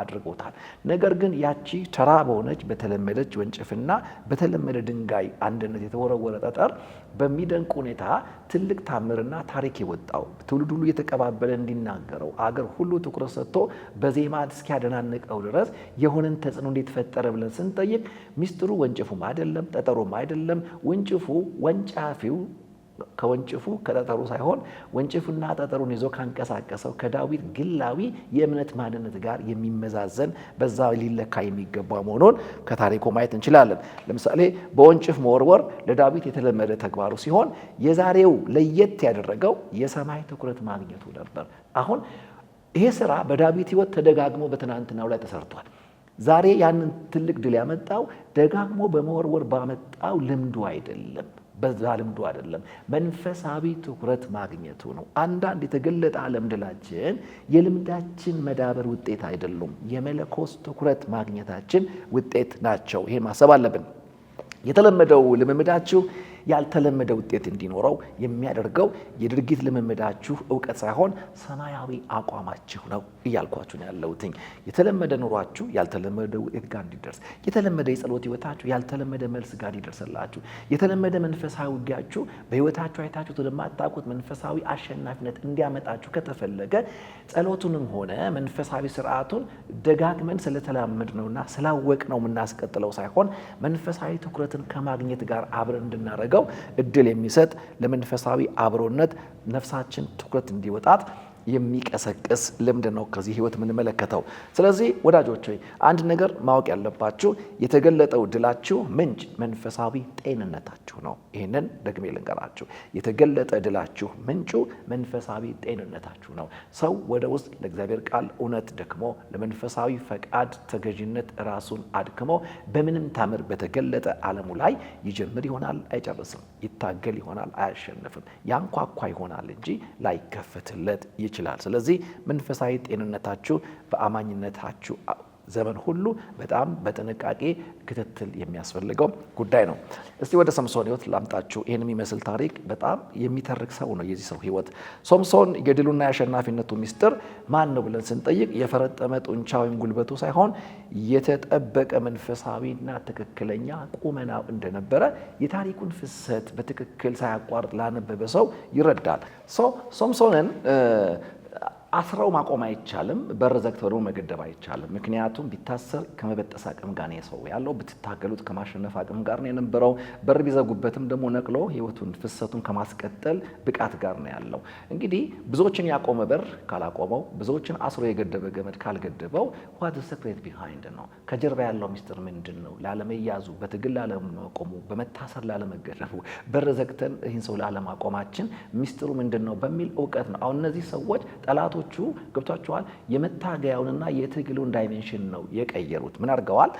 አድርጎታል። ነገር ግን ያቺ ተራ በሆነች በተለመደች ወንጭፍና በተለመደ ድንጋይ አንድነት የተወረወረ ጠጠር በሚደንቅ ሁኔታ ትልቅ ታምርና ታሪክ የወጣው ትውልድ ሁሉ የተቀባበለ እንዲናገረው አገር ሁሉ ትኩረት ሰጥቶ በዜማ እስኪያደናንቀው ድረስ የሆነን ተጽዕኖ እንዴት ፈጠረ ብለን ስንጠይቅ ሚስጥሩ ወንጭፉም አይደለም፣ ጠጠሩም አይደለም። ወንጭፉ ወንጫፊው ከወንጭፉ ከጠጠሩ ሳይሆን ወንጭፉና ጠጠሩን ይዞ ካንቀሳቀሰው ከዳዊት ግላዊ የእምነት ማንነት ጋር የሚመዛዘን በዛ ሊለካ የሚገባ መሆኑን ከታሪኩ ማየት እንችላለን። ለምሳሌ በወንጭፍ መወርወር ለዳዊት የተለመደ ተግባሩ ሲሆን የዛሬው ለየት ያደረገው የሰማይ ትኩረት ማግኘቱ ነበር። አሁን ይሄ ስራ በዳዊት ሕይወት ተደጋግሞ በትናንትናው ላይ ተሰርቷል። ዛሬ ያንን ትልቅ ድል ያመጣው ደጋግሞ በመወርወር ባመጣው ልምዱ አይደለም፣ በዛ ልምዱ አይደለም፣ መንፈሳዊ ትኩረት ማግኘቱ ነው። አንዳንድ የተገለጠ ዓለም ድላችን የልምዳችን መዳበር ውጤት አይደሉም፣ የመለኮት ትኩረት ማግኘታችን ውጤት ናቸው። ይሄ ማሰብ አለብን። የተለመደው ልምምዳችሁ ያልተለመደ ውጤት እንዲኖረው የሚያደርገው የድርጊት ልምምዳችሁ እውቀት ሳይሆን ሰማያዊ አቋማችሁ ነው እያልኳችሁ ነው ያለሁትኝ። የተለመደ ኑሯችሁ ያልተለመደ ውጤት ጋር እንዲደርስ፣ የተለመደ የጸሎት ህይወታችሁ ያልተለመደ መልስ ጋር እንዲደርስላችሁ፣ የተለመደ መንፈሳዊ ውጊያችሁ በህይወታችሁ አይታችሁት ወደማታውቁት መንፈሳዊ አሸናፊነት እንዲያመጣችሁ ከተፈለገ ጸሎቱንም ሆነ መንፈሳዊ ስርዓቱን ደጋግመን ስለተላመድ ነውና ስላወቅ ነው የምናስቀጥለው ሳይሆን መንፈሳዊ ትኩረትን ከማግኘት ጋር አብረን እንድናደርገው እድል የሚሰጥ ለመንፈሳዊ አብሮነት ነፍሳችን ትኩረት እንዲወጣት የሚቀሰቅስ ልምድ ነው ከዚህ ህይወት የምንመለከተው። ስለዚህ ወዳጆች ሆይ አንድ ነገር ማወቅ ያለባችሁ የተገለጠው ድላችሁ ምንጭ መንፈሳዊ ጤንነታችሁ ነው። ይህንን ደግሜ ልንገራችሁ፣ የተገለጠ ድላችሁ ምንጩ መንፈሳዊ ጤንነታችሁ ነው። ሰው ወደ ውስጥ ለእግዚአብሔር ቃል እውነት ደክሞ ለመንፈሳዊ ፈቃድ ተገዥነት ራሱን አድክሞ በምንም ታምር በተገለጠ ዓለሙ ላይ ይጀምር ይሆናል አይጨርስም፣ ይታገል ይሆናል አያሸንፍም፣ ያንኳኳ ይሆናል እንጂ ላይከፈትለት ይችላል። ስለዚህ መንፈሳዊ ጤንነታችሁ በአማኝነታችሁ ዘመን ሁሉ በጣም በጥንቃቄ ክትትል የሚያስፈልገው ጉዳይ ነው። እስቲ ወደ ሶምሶን ህይወት ላምጣችሁ። ይህን የሚመስል ታሪክ በጣም የሚተርክ ሰው ነው የዚህ ሰው ህይወት። ሶምሶን የድሉና የአሸናፊነቱ ሚስጥር ማን ነው ብለን ስንጠይቅ የፈረጠመ ጡንቻ ወይም ጉልበቱ ሳይሆን የተጠበቀ መንፈሳዊና ትክክለኛ ቁመናው እንደነበረ የታሪኩን ፍሰት በትክክል ሳያቋርጥ ላነበበ ሰው ይረዳል። ሶምሶንን አስረው ማቆም አይቻልም፣ በር ዘግተው ደግሞ መገደብ አይቻልም። ምክንያቱም ቢታሰር ከመበጠስ አቅም ጋር ነው ሰው ያለው፣ ብትታገሉት ከማሸነፍ አቅም ጋር ነው የነበረው። በር ቢዘጉበትም ደግሞ ነቅሎ ህይወቱን ፍሰቱን ከማስቀጠል ብቃት ጋር ነው ያለው። እንግዲህ ብዙዎችን ያቆመ በር ካላቆመው፣ ብዙዎችን አስሮ የገደበ ገመድ ካልገደበው ዋት ሰክሬት ቢሃይንድ ነው ከጀርባ ያለው ሚስጥር ምንድን ነው? ላለመያዙ፣ በትግል ላለመቆሙ፣ በመታሰር ላለመገደቡ፣ በር ዘግተን ይህን ሰው ላለማቆማችን ሚስጥሩ ምንድን ነው በሚል እውቀት ነው። አሁን እነዚህ ሰዎች ጠላቶቹ ገብቷቸዋል። የመታገያውንና የትግሉን ዳይሜንሽን ነው የቀየሩት። ምን አድርገዋል?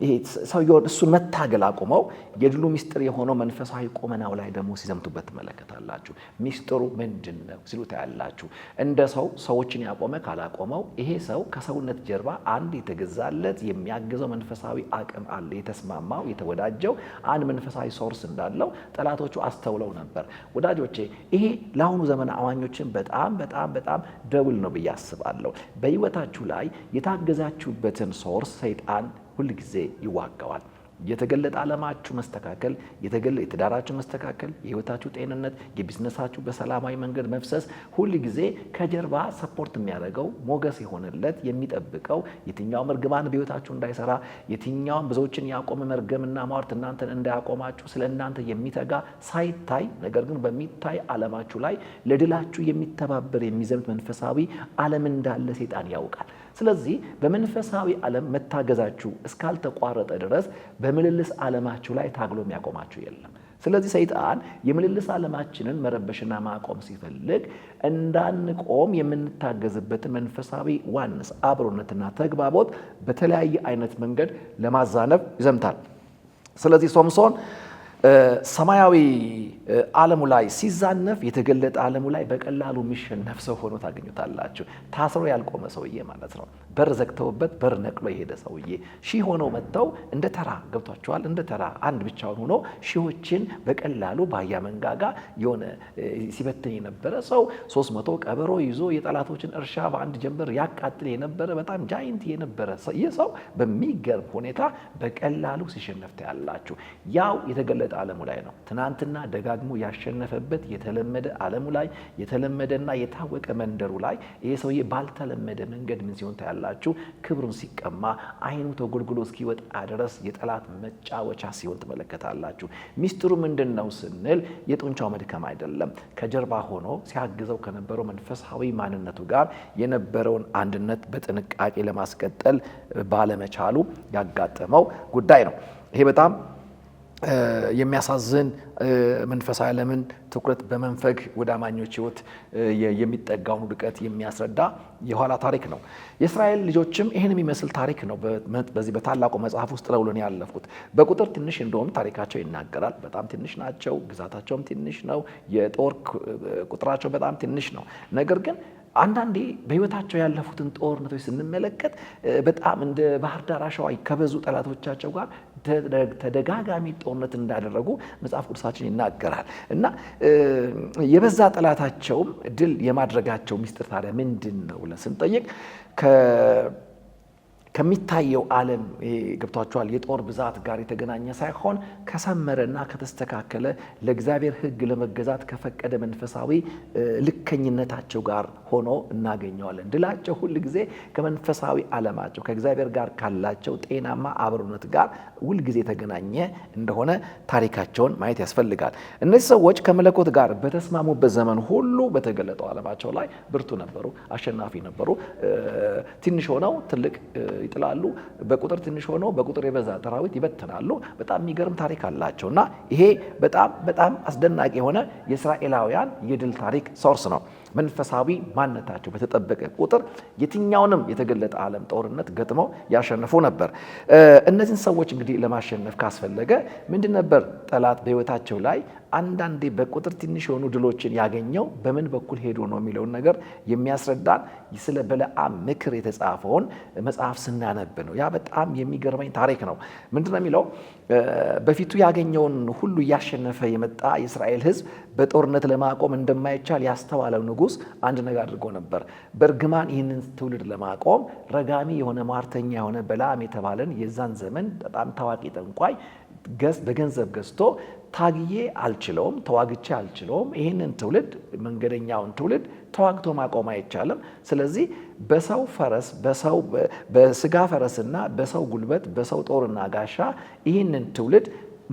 ይሄ ሰውየውን እሱን መታገል አቁመው የድሉ ሚስጥር የሆነው መንፈሳዊ ቁመናው ላይ ደግሞ ሲዘምቱበት ትመለከታላችሁ። ሚስጥሩ ምንድን ነው ሲሉ ታያላችሁ። እንደ ሰው ሰዎችን ያቆመ ካላቆመው ይሄ ሰው ከሰውነት ጀርባ አንድ የተገዛለት የሚያግዘው መንፈሳዊ አቅም አለ። የተስማማው የተወዳጀው አንድ መንፈሳዊ ሶርስ እንዳለው ጠላቶቹ አስተውለው ነበር። ወዳጆቼ ይሄ ለአሁኑ ዘመን አማኞችን በጣም በጣም በጣም ደውል ነው ብዬ አስባለሁ። በህይወታችሁ ላይ የታገዛችሁበትን ሶርስ ሰይጣን ሁል ጊዜ ይዋጋዋል። የተገለጠ ዓለማችሁ መስተካከል፣ የትዳራችሁ መስተካከል፣ የህይወታችሁ ጤንነት፣ የቢዝነሳችሁ በሰላማዊ መንገድ መፍሰስ ሁል ጊዜ ከጀርባ ሰፖርት የሚያደርገው ሞገስ የሆነለት የሚጠብቀው የትኛውም እርግማን በህይወታችሁ እንዳይሰራ፣ የትኛውም ብዙዎችን ያቆመ መርገምና ሟርት እናንተን እንዳያቆማችሁ ስለ እናንተ የሚተጋ ሳይታይ ነገር ግን በሚታይ ዓለማችሁ ላይ ለድላችሁ የሚተባበር የሚዘምት መንፈሳዊ ዓለም እንዳለ ሰይጣን ያውቃል። ስለዚህ በመንፈሳዊ ዓለም መታገዛችሁ እስካልተቋረጠ ድረስ በምልልስ ዓለማችሁ ላይ ታግሎ የሚያቆማችሁ የለም። ስለዚህ ሰይጣን የምልልስ ዓለማችንን መረበሽና ማቆም ሲፈልግ እንዳንቆም የምንታገዝበትን መንፈሳዊ ዋንስ አብሮነትና ተግባቦት በተለያየ አይነት መንገድ ለማዛነብ ይዘምታል። ስለዚህ ሶምሶን ሰማያዊ ዓለሙ ላይ ሲዛነፍ የተገለጠ ዓለሙ ላይ በቀላሉ የሚሸነፍ ሰው ሆኖ ታገኙታላችሁ። ታስሮ ያልቆመ ሰውዬ ማለት ነው። በር ዘግተውበት በር ነቅሎ የሄደ ሰውዬ ሺህ ሆነው መጥተው እንደ ተራ ገብቷቸዋል። እንደ ተራ አንድ ብቻውን ሆኖ ሺዎችን በቀላሉ በአህያ መንጋጋ የሆነ ሲበትን የነበረ ሰው 300 ቀበሮ ይዞ የጠላቶችን እርሻ በአንድ ጀንበር ያቃጥል የነበረ በጣም ጃይንት የነበረ ይህ ሰው በሚገርም ሁኔታ በቀላሉ ሲሸነፍ ታያላችሁ። ያው የተገለጠ ዓለሙ ላይ ነው። ትናንትና ደጋግሞ ያሸነፈበት የተለመደ ዓለሙ ላይ የተለመደና የታወቀ መንደሩ ላይ ይሄ ሰውዬ ባልተለመደ መንገድ ምን ሲሆን ታያላችሁ? ክብሩን ሲቀማ አይኑ ተጎልጉሎ እስኪወጣ ድረስ የጠላት መጫወቻ ሲሆን ትመለከታላችሁ። ሚስጥሩ ምንድን ነው ስንል የጡንቻው መድከም አይደለም። ከጀርባ ሆኖ ሲያግዘው ከነበረው መንፈሳዊ ማንነቱ ጋር የነበረውን አንድነት በጥንቃቄ ለማስቀጠል ባለመቻሉ ያጋጠመው ጉዳይ ነው። ይሄ በጣም የሚያሳዝን መንፈሳዊ ዓለምን ትኩረት በመንፈግ ወደ አማኞች ሕይወት የሚጠጋውን ውድቀት የሚያስረዳ የኋላ ታሪክ ነው። የእስራኤል ልጆችም ይህን የሚመስል ታሪክ ነው በዚህ በታላቁ መጽሐፍ ውስጥ ለውለን ያለፉት። በቁጥር ትንሽ እንደሆኑ ታሪካቸው ይናገራል። በጣም ትንሽ ናቸው። ግዛታቸውም ትንሽ ነው። የጦር ቁጥራቸው በጣም ትንሽ ነው። ነገር ግን አንዳንዴ በህይወታቸው ያለፉትን ጦርነቶች ስንመለከት በጣም እንደ ባህር ዳር አሸዋ ከበዙ ጠላቶቻቸው ጋር ተደጋጋሚ ጦርነት እንዳደረጉ መጽሐፍ ቅዱሳችን ይናገራል። እና የበዛ ጠላታቸውም ድል የማድረጋቸው ሚስጥር ታዲያ ምንድን ነው ብለን ስንጠይቅ ከሚታየው ዓለም ገብቷቸዋል የጦር ብዛት ጋር የተገናኘ ሳይሆን ከሰመረና ከተስተካከለ ለእግዚአብሔር ሕግ ለመገዛት ከፈቀደ መንፈሳዊ ልከኝነታቸው ጋር ሆኖ እናገኘዋለን። ድላቸው ሁል ጊዜ ከመንፈሳዊ ዓለማቸው ከእግዚአብሔር ጋር ካላቸው ጤናማ አብሮነት ጋር ሁል ጊዜ የተገናኘ እንደሆነ ታሪካቸውን ማየት ያስፈልጋል። እነዚህ ሰዎች ከመለኮት ጋር በተስማሙበት ዘመን ሁሉ በተገለጠው ዓለማቸው ላይ ብርቱ ነበሩ፣ አሸናፊ ነበሩ። ትንሽ ሆነው ትልቅ ይጥላሉ። በቁጥር ትንሽ ሆነው በቁጥር የበዛ ሰራዊት ይበትናሉ። በጣም የሚገርም ታሪክ አላቸው እና ይሄ በጣም አስደናቂ የሆነ የእስራኤላውያን የድል ታሪክ ሶርስ ነው። መንፈሳዊ ማንነታቸው በተጠበቀ ቁጥር የትኛውንም የተገለጠ ዓለም ጦርነት ገጥመው ያሸንፉ ነበር። እነዚህን ሰዎች እንግዲህ ለማሸነፍ ካስፈለገ ምንድን ነበር ጠላት በሕይወታቸው ላይ አንዳንዴ በቁጥር ትንሽ የሆኑ ድሎችን ያገኘው በምን በኩል ሄዶ ነው የሚለውን ነገር የሚያስረዳን ስለ በለዓም ምክር የተጻፈውን መጽሐፍ ስናነብ ነው። ያ በጣም የሚገርመኝ ታሪክ ነው። ምንድን ነው የሚለው? በፊቱ ያገኘውን ሁሉ እያሸነፈ የመጣ የእስራኤል ሕዝብ በጦርነት ለማቆም እንደማይቻል ያስተዋለው ንጉሥ አንድ ነገር አድርጎ ነበር። በእርግማን ይህንን ትውልድ ለማቆም ረጋሚ የሆነ ሟርተኛ የሆነ በለዓም የተባለን የዛን ዘመን በጣም ታዋቂ ጠንቋይ በገንዘብ ገዝቶ ታግዬ አልችለውም፣ ተዋግቼ አልችለውም፣ ይህንን ትውልድ መንገደኛውን ትውልድ ተዋግቶ ማቆም አይቻልም። ስለዚህ በሰው ፈረስ በስጋ ፈረስና በሰው ጉልበት በሰው ጦርና ጋሻ ይህንን ትውልድ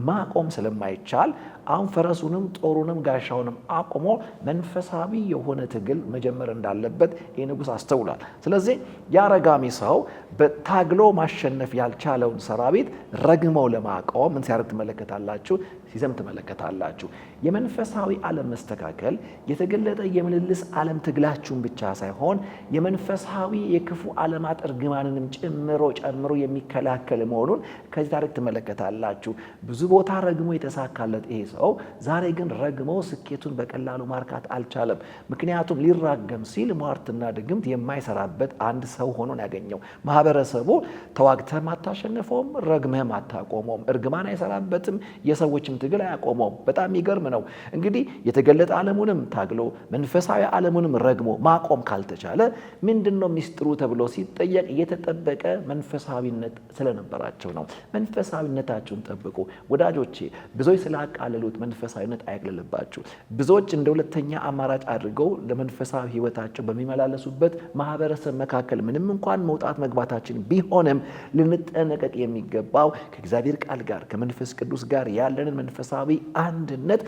ማቆም ስለማይቻል አሁን ፈረሱንም ጦሩንም ጋሻውንም አቁሞ መንፈሳዊ የሆነ ትግል መጀመር እንዳለበት ይህ ንጉሥ አስተውሏል። ስለዚህ ያ ረጋሚ ሰው በታግሎ ማሸነፍ ያልቻለውን ሰራዊት ረግመው ለማቆም ምን ሲያደርግ ትመለከታላችሁ? ሲዘም ትመለከታላችሁ። የመንፈሳዊ ዓለም መስተካከል የተገለጠ የምልልስ ዓለም ትግላችሁን ብቻ ሳይሆን የመንፈሳዊ የክፉ ዓለማት እርግማንንም ጨምሮ የሚከላከል መሆኑን ከዚህ ታሪክ ትመለከታላችሁ። ብዙ ቦታ ረግሞ የተሳካለት ይሄ ሰው ዛሬ ግን ረግሞ ስኬቱን በቀላሉ ማርካት አልቻለም። ምክንያቱም ሊራገም ሲል ሟርትና ድግምት የማይሰራበት አንድ ሰው ሆኖ ያገኘው። ማህበረሰቡ ተዋግተህም አታሸንፈውም፣ ረግመህም አታቆመውም፣ እርግማን አይሰራበትም፣ የሰዎችም ትግል አያቆመውም። በጣም የሚገርም ነው። እንግዲህ የተገለጠ ዓለሙንም ታግሎ መንፈሳዊ ዓለሙንም ረግሞ ማቆም ካልተቻለ ምንድነው ሚስጥሩ ተብሎ ሲጠየቅ የተጠበቀ መንፈሳዊነት ስለነበራቸው ነው። መንፈሳዊነታችሁን ጠብቁ ወዳጆቼ። ብዙዎች ስላቃለሉት መንፈሳዊነት አይቅልልባችሁ። ብዙዎች እንደ ሁለተኛ አማራጭ አድርገው ለመንፈሳዊ ሕይወታቸው በሚመላለሱበት ማህበረሰብ መካከል ምንም እንኳን መውጣት መግባታችን ቢሆንም ልንጠነቀቅ የሚገባው ከእግዚአብሔር ቃል ጋር ከመንፈስ ቅዱስ ጋር ያለንን መንፈሳዊ አንድነት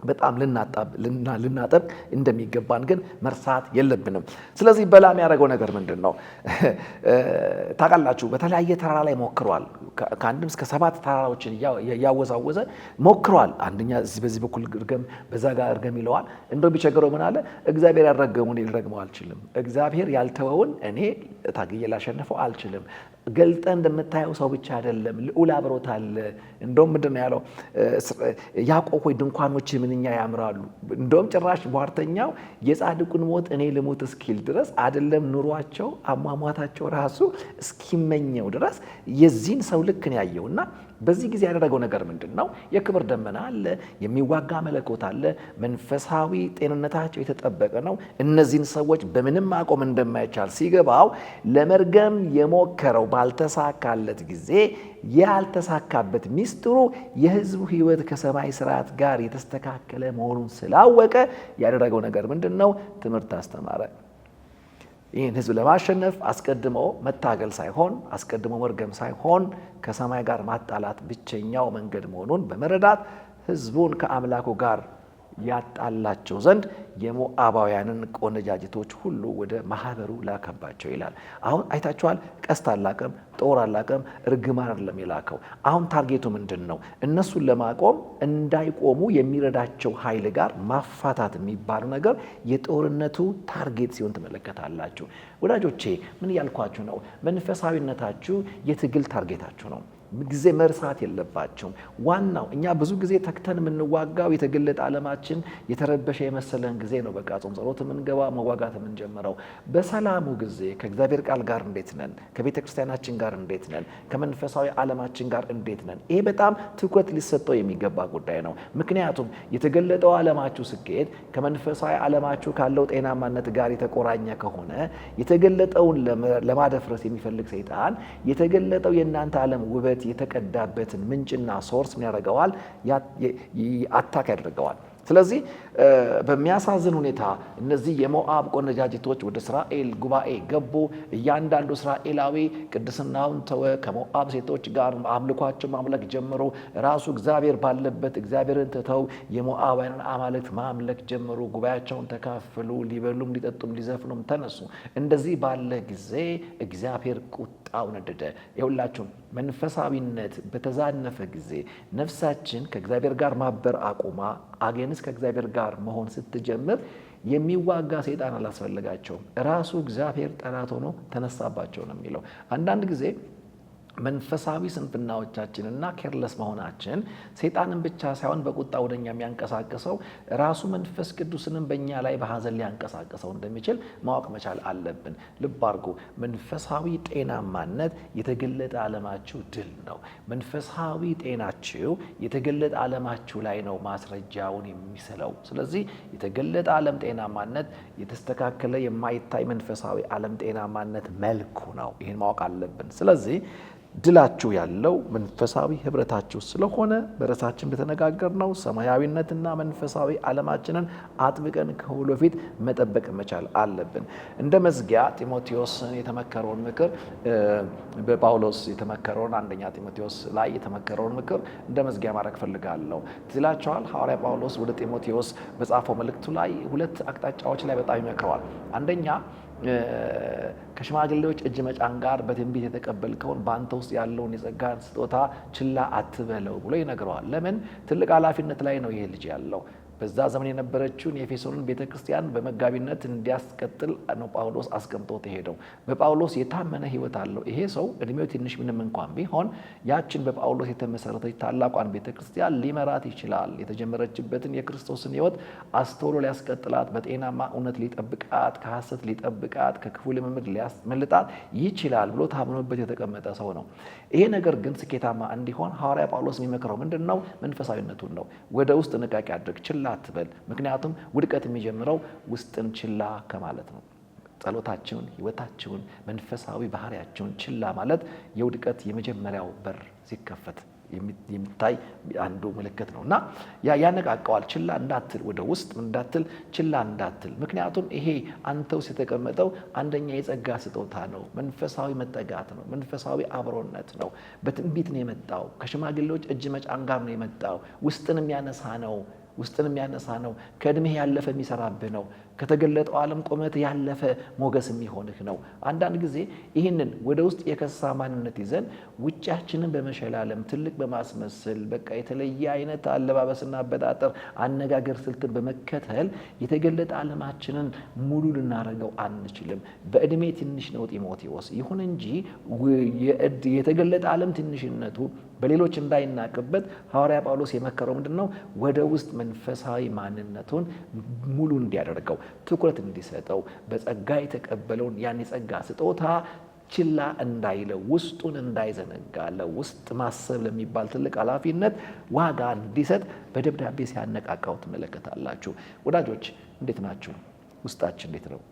በጣም ልናጠብቅ እንደሚገባን ግን መርሳት የለብንም። ስለዚህ በለዓም ያደረገው ነገር ምንድን ነው? ታውቃላችሁ፣ በተለያየ ተራራ ላይ ሞክሯል። ከአንድም እስከ 7 ተራራዎችን እያወዛወዘ ሞክሯል። አንደኛ በዚህ በኩል እርገም፣ በዛ ጋር እርገም ይለዋል። እንደው ቢቸግረው ምን አለ? እግዚአብሔር ያልረገመውን እኔ ልረግመው አልችልም። እግዚአብሔር ያልተወውን እኔ ታግዬ ላሸንፈው አልችልም። ገልጠ እንደምታየው ሰው ብቻ አይደለም፣ ልዑል አብሮታል። እንደውም ምንድን ነው ያለው? ያዕቆብ ሆይ ድንኳኖች ምንኛ ያምራሉ። እንደውም ጭራሽ ሟርተኛው የጻድቁን ሞት እኔ ልሞት እስኪል ድረስ አይደለም ኑሯቸው አሟሟታቸው ራሱ እስኪመኘው ድረስ የዚህን ሰው ልክ ነው ያየውና በዚህ ጊዜ ያደረገው ነገር ምንድን ነው? የክብር ደመና አለ፣ የሚዋጋ መለኮት አለ፣ መንፈሳዊ ጤንነታቸው የተጠበቀ ነው። እነዚህን ሰዎች በምንም ማቆም እንደማይቻል ሲገባው ለመርገም የሞከረው ባልተሳካለት ጊዜ ያልተሳካበት ሚስጥሩ የሕዝቡ ሕይወት ከሰማይ ስርዓት ጋር የተስተካከለ መሆኑን ስላወቀ ያደረገው ነገር ምንድን ነው? ትምህርት አስተማረ። ይህን ሕዝብ ለማሸነፍ አስቀድሞ መታገል ሳይሆን አስቀድሞ መርገም ሳይሆን ከሰማይ ጋር ማጣላት ብቸኛው መንገድ መሆኑን በመረዳት ሕዝቡን ከአምላኩ ጋር ያጣላቸው ዘንድ የሞዓባውያንን ቆነጃጅቶች ሁሉ ወደ ማህበሩ ላከባቸው ይላል። አሁን አይታችኋል። ቀስት አላቀም፣ ጦር አላቀም፣ እርግማን አይደለም የላከው። አሁን ታርጌቱ ምንድን ነው? እነሱን ለማቆም እንዳይቆሙ የሚረዳቸው ኃይል ጋር ማፋታት የሚባለው ነገር የጦርነቱ ታርጌት ሲሆን ትመለከታላችሁ። ወዳጆቼ ምን እያልኳችሁ ነው? መንፈሳዊነታችሁ የትግል ታርጌታችሁ ነው። ጊዜ መርሳት የለባቸውም። ዋናው እኛ ብዙ ጊዜ ተክተን የምንዋጋው የተገለጠ ዓለማችን የተረበሸ የመሰለን ጊዜ ነው። በቃ ጾም ጸሎት የምንገባ መዋጋት የምንጀምረው። በሰላሙ ጊዜ ከእግዚአብሔር ቃል ጋር እንዴት ነን? ከቤተ ክርስቲያናችን ጋር እንዴት ነን? ከመንፈሳዊ ዓለማችን ጋር እንዴት ነን? ይሄ በጣም ትኩረት ሊሰጠው የሚገባ ጉዳይ ነው። ምክንያቱም የተገለጠው ዓለማችሁ ስኬት ከመንፈሳዊ ዓለማችሁ ካለው ጤናማነት ጋር የተቆራኘ ከሆነ የተገለጠውን ለማደፍረስ የሚፈልግ ሰይጣን የተገለጠው የእናንተ ዓለም ውበት የተቀዳበትን ምንጭና ሶርስ ምን ያደርገዋል? አታክ ያደርገዋል። ስለዚህ በሚያሳዝን ሁኔታ እነዚህ የሞዓብ ቆነጃጅቶች ወደ እስራኤል ጉባኤ ገቡ። እያንዳንዱ እስራኤላዊ ቅድስናውን ተወ፣ ከሞዓብ ሴቶች ጋር አምልኳቸው ማምለክ ጀመሩ። ራሱ እግዚአብሔር ባለበት እግዚአብሔርን ትተው የሞዓባውያንን አማልክት ማምለክ ጀመሩ። ጉባኤያቸውን ተካፈሉ። ሊበሉም ሊጠጡም ሊዘፍኑም ተነሱ። እንደዚህ ባለ ጊዜ እግዚአብሔር ቁጣው ነደደ። ይኸውላችሁ መንፈሳዊነት በተዛነፈ ጊዜ ነፍሳችን ከእግዚአብሔር ጋር ማበር አቁማ አጌንስ ከእግዚአብሔር ጋር መሆን ስትጀምር የሚዋጋ ሰይጣን አላስፈልጋቸውም። ራሱ እግዚአብሔር ጠላት ሆኖ ተነሳባቸው ነው የሚለው። አንዳንድ ጊዜ መንፈሳዊ ስንፍናዎቻችንና ኬርለስ መሆናችን ሰይጣንን ብቻ ሳይሆን በቁጣ ወደኛ የሚያንቀሳቅሰው ራሱ መንፈስ ቅዱስንም በእኛ ላይ በሐዘን ሊያንቀሳቅሰው እንደሚችል ማወቅ መቻል አለብን። ልብ አድርጉ። መንፈሳዊ ጤናማነት የተገለጠ ዓለማችሁ ድል ነው። መንፈሳዊ ጤናችሁ የተገለጠ ዓለማችሁ ላይ ነው ማስረጃውን የሚስለው። ስለዚህ የተገለጠ ዓለም ጤናማነት የተስተካከለ የማይታይ መንፈሳዊ ዓለም ጤናማነት መልኩ ነው። ይህን ማወቅ አለብን። ስለዚህ ድላችሁ ያለው መንፈሳዊ ህብረታችሁ ስለሆነ በርዕሳችን እንደተነጋገርነው ሰማያዊነትና መንፈሳዊ ዓለማችንን አጥብቀን ከሁሉ በፊት መጠበቅ መቻል አለብን። እንደ መዝጊያ ጢሞቴዎስን የተመከረውን ምክር በጳውሎስ የተመከረውን አንደኛ ጢሞቴዎስ ላይ የተመከረውን ምክር እንደ መዝጊያ ማድረግ ፈልጋለሁ። ትላቸዋል ሐዋርያ ጳውሎስ ወደ ጢሞቴዎስ በጻፈው መልእክቱ ላይ ሁለት አቅጣጫዎች ላይ በጣም ይመክረዋል። አንደኛ ከሽማግሌዎች እጅ መጫን ጋር በትንቢት የተቀበልከውን በአንተ ውስጥ ያለውን የጸጋን ስጦታ ችላ አትበለው ብሎ ይነግረዋል። ለምን? ትልቅ ኃላፊነት ላይ ነው ይሄ ልጅ ያለው። በዛ ዘመን የነበረችውን የኤፌሶንን ቤተክርስቲያን በመጋቢነት እንዲያስቀጥል ነው ጳውሎስ አስቀምጦት ሄደው። በጳውሎስ የታመነ ህይወት አለው ይሄ ሰው። እድሜው ትንሽ ምንም እንኳን ቢሆን ያችን በጳውሎስ የተመሰረተች ታላቋን ቤተክርስቲያን ሊመራት ይችላል። የተጀመረችበትን የክርስቶስን ህይወት አስተውሎ ሊያስቀጥላት፣ በጤናማ እውነት ሊጠብቃት፣ ከሐሰት ሊጠብቃት፣ ከክፉ ልምምድ ሊያስመልጣት ይችላል ብሎ ታምኖበት የተቀመጠ ሰው ነው። ይሄ ነገር ግን ስኬታማ እንዲሆን ሐዋርያ ጳውሎስ የሚመክረው ምንድን ነው? መንፈሳዊነቱን ነው። ወደ ውስጥ ጥንቃቄ አድርግ፣ ችላ አትበል። ምክንያቱም ውድቀት የሚጀምረው ውስጥን ችላ ከማለት ነው። ጸሎታችሁን፣ ህይወታችሁን፣ መንፈሳዊ ባህሪያችሁን ችላ ማለት የውድቀት የመጀመሪያው በር ሲከፈት የሚታይ አንዱ ምልክት ነው እና ያነቃቀዋል። ችላ እንዳትል፣ ወደ ውስጥ እንዳትል፣ ችላ እንዳትል። ምክንያቱም ይሄ አንተ ውስጥ የተቀመጠው አንደኛ የጸጋ ስጦታ ነው። መንፈሳዊ መጠጋት ነው። መንፈሳዊ አብሮነት ነው። በትንቢት ነው የመጣው። ከሽማግሌዎች እጅ መጫን ጋር ነው የመጣው። ውስጥን የሚያነሳ ነው። ከእድሜህ ያለፈ የሚሰራብህ ነው። ከተገለጠው ዓለም ቁመት ያለፈ ሞገስ የሚሆንህ ነው። አንዳንድ ጊዜ ይህንን ወደ ውስጥ የከሳ ማንነት ይዘን ውጫችንን በመሸላለም ትልቅ በማስመሰል በቃ የተለየ አይነት አለባበስና አበጣጠር አነጋገር ስልትን በመከተል የተገለጠ ዓለማችንን ሙሉ ልናደርገው አንችልም። በእድሜ ትንሽ ነው ጢሞቴዎስ። ይሁን እንጂ የተገለጠ ዓለም ትንሽነቱ በሌሎች እንዳይናቅበት ሐዋርያ ጳውሎስ የመከረው ምንድነው? ወደ ውስጥ መንፈሳዊ ማንነቱን ሙሉ እንዲያደርገው፣ ትኩረት እንዲሰጠው፣ በጸጋ የተቀበለውን ያን የጸጋ ስጦታ ችላ እንዳይለው፣ ውስጡን እንዳይዘነጋ፣ ለውስጥ ማሰብ ለሚባል ትልቅ ኃላፊነት ዋጋ እንዲሰጥ በደብዳቤ ሲያነቃቃው ትመለከታላችሁ። ወዳጆች እንዴት ናችሁ? ውስጣችን እንዴት ነው?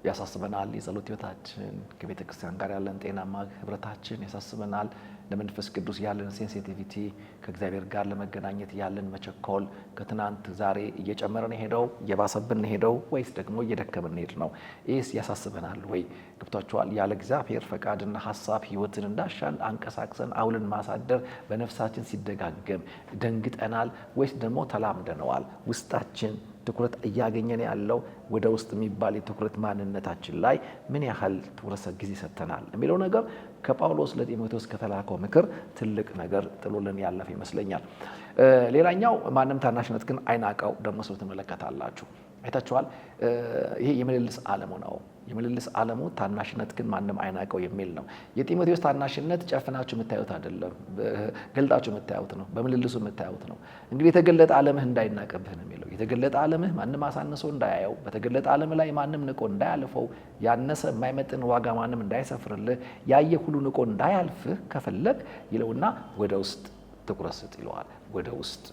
ያሳስበናል። የጸሎት ህይወታችን፣ ከቤተ ክርስቲያን ጋር ያለን ጤናማ ህብረታችን ያሳስበናል። ለመንፈስ ቅዱስ ያለን ሴንሲቲቪቲ፣ ከእግዚአብሔር ጋር ለመገናኘት ያለን መቸኮል ከትናንት ዛሬ እየጨመረን ሄደው እየባሰብን ሄደው ወይስ ደግሞ እየደከመን ሄድ ነው? ይህስ ያሳስበናል ወይ? ገብቷችኋል? ያለ እግዚአብሔር ፈቃድና ሀሳብ ህይወትን እንዳሻን አንቀሳቅሰን አውልን ማሳደር በነፍሳችን ሲደጋገም ደንግጠናል ወይስ ደግሞ ተላምደነዋል? ውስጣችን ትኩረት እያገኘን ያለው ወደ ውስጥ የሚባል የትኩረት ማንነታችን ላይ ምን ያህል ትኩረት ጊዜ ሰጥተናል የሚለው ነገር ከጳውሎስ ለጢሞቴዎስ ከተላከው ምክር ትልቅ ነገር ጥሎልን ያለፈ ይመስለኛል። ሌላኛው ማንም ታናሽነት ግን አይናቀው ደግሞ ሰው ትመለከታላችሁ። አይታችኋል። ይሄ የምልልስ ዓለሙ ነው። የምልልስ ዓለሙ ታናሽነት ግን ማንም አይናቀው የሚል ነው። የጢሞቴዎስ ታናሽነት ጨፍናችሁ የምታዩት አይደለም፣ ገልጣችሁ የምታዩት ነው፣ በምልልሱ የምታዩት ነው። እንግዲህ የተገለጠ ዓለምህ እንዳይናቅብህ ነው የሚለው። የተገለጠ ዓለምህ ማንም አሳንሶ እንዳያየው፣ በተገለጠ ዓለም ላይ ማንም ንቆ እንዳያልፈው፣ ያነሰ የማይመጥን ዋጋ ማንም እንዳይሰፍርልህ፣ ያየ ሁሉ ንቆ እንዳያልፍህ ከፈለግ ይለውና ወደ ውስጥ ትኩረት ስጥ ይለዋል። ወደ ውስጥ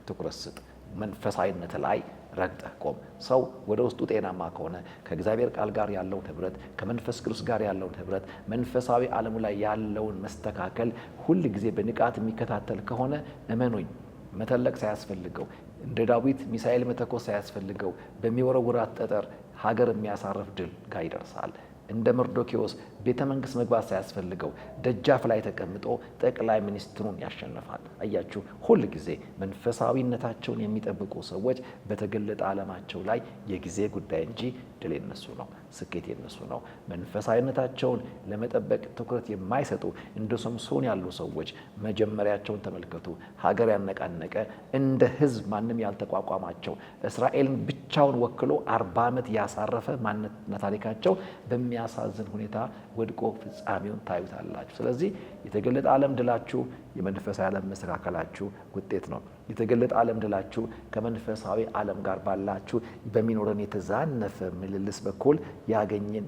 ትኩረት ስጥ፣ መንፈሳዊነት ላይ ረግጠህ ቆም። ሰው ወደ ውስጡ ጤናማ ከሆነ ከእግዚአብሔር ቃል ጋር ያለውን ህብረት፣ ከመንፈስ ቅዱስ ጋር ያለውን ህብረት፣ መንፈሳዊ ዓለሙ ላይ ያለውን መስተካከል ሁል ጊዜ በንቃት የሚከታተል ከሆነ እመኑኝ፣ መተለቅ ሳያስፈልገው፣ እንደ ዳዊት ሚሳኤል መተኮስ ሳያስፈልገው፣ በሚወረውራት ጠጠር ሀገር የሚያሳርፍ ድል ጋር ይደርሳል። እንደ መርዶኪዎስ ቤተ መንግስት መግባት ሳያስፈልገው ደጃፍ ላይ ተቀምጦ ጠቅላይ ሚኒስትሩን ያሸንፋል። አያችሁ፣ ሁል ጊዜ መንፈሳዊነታቸውን የሚጠብቁ ሰዎች በተገለጠ ዓለማቸው ላይ የጊዜ ጉዳይ እንጂ ድል የነሱ ነው፣ ስኬት የነሱ ነው። መንፈሳዊነታቸውን ለመጠበቅ ትኩረት የማይሰጡ እንደ ሶምሶን ያሉ ሰዎች መጀመሪያቸውን ተመልከቱ። ሀገር ያነቃነቀ እንደ ህዝብ ማንም ያልተቋቋማቸው እስራኤልን ብቻውን ወክሎ 40 ዓመት ያሳረፈ ማንነትና ታሪካቸው በሚያሳዝን ሁኔታ ወድቆ ፍጻሜውን ታዩታላችሁ። ስለዚህ የተገለጠ ዓለም ድላችሁ የመንፈሳዊ ዓለም መስተካከላችሁ ውጤት ነው። የተገለጠ ዓለም ድላችሁ ከመንፈሳዊ ዓለም ጋር ባላችሁ በሚኖረን የተዛነፈ ምልልስ በኩል ያገኘን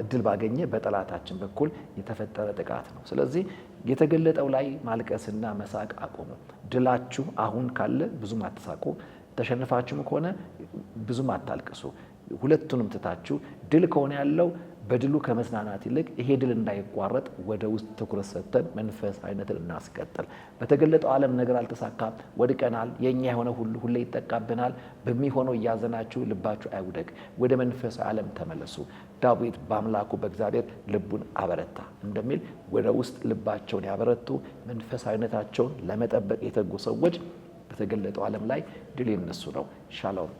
እድል ባገኘ በጠላታችን በኩል የተፈጠረ ጥቃት ነው። ስለዚህ የተገለጠው ላይ ማልቀስና መሳቅ አቁሙ። ድላችሁ አሁን ካለ ብዙም አትሳቁ፣ ተሸንፋችሁም ከሆነ ብዙም አታልቅሱ። ሁለቱንም ትታችሁ ድል ከሆነ ያለው በድሉ ከመዝናናት ይልቅ ይሄ ድል እንዳይቋረጥ ወደ ውስጥ ትኩረት ሰጥተን መንፈሳዊነትን እናስቀጥል። በተገለጠው ዓለም ነገር አልተሳካም፣ ወድቀናል፣ የኛ የሆነ ሁሉ ሁሌ ይጠቃብናል በሚሆነው እያዘናችሁ ልባችሁ አይውደቅ፣ ወደ መንፈሳዊ ዓለም ተመለሱ። ዳዊት በአምላኩ በእግዚአብሔር ልቡን አበረታ እንደሚል ወደ ውስጥ ልባቸውን ያበረቱ፣ መንፈሳዊነታቸውን ለመጠበቅ የተጉ ሰዎች በተገለጠው ዓለም ላይ ድል የነሱ ነው። ሻሎም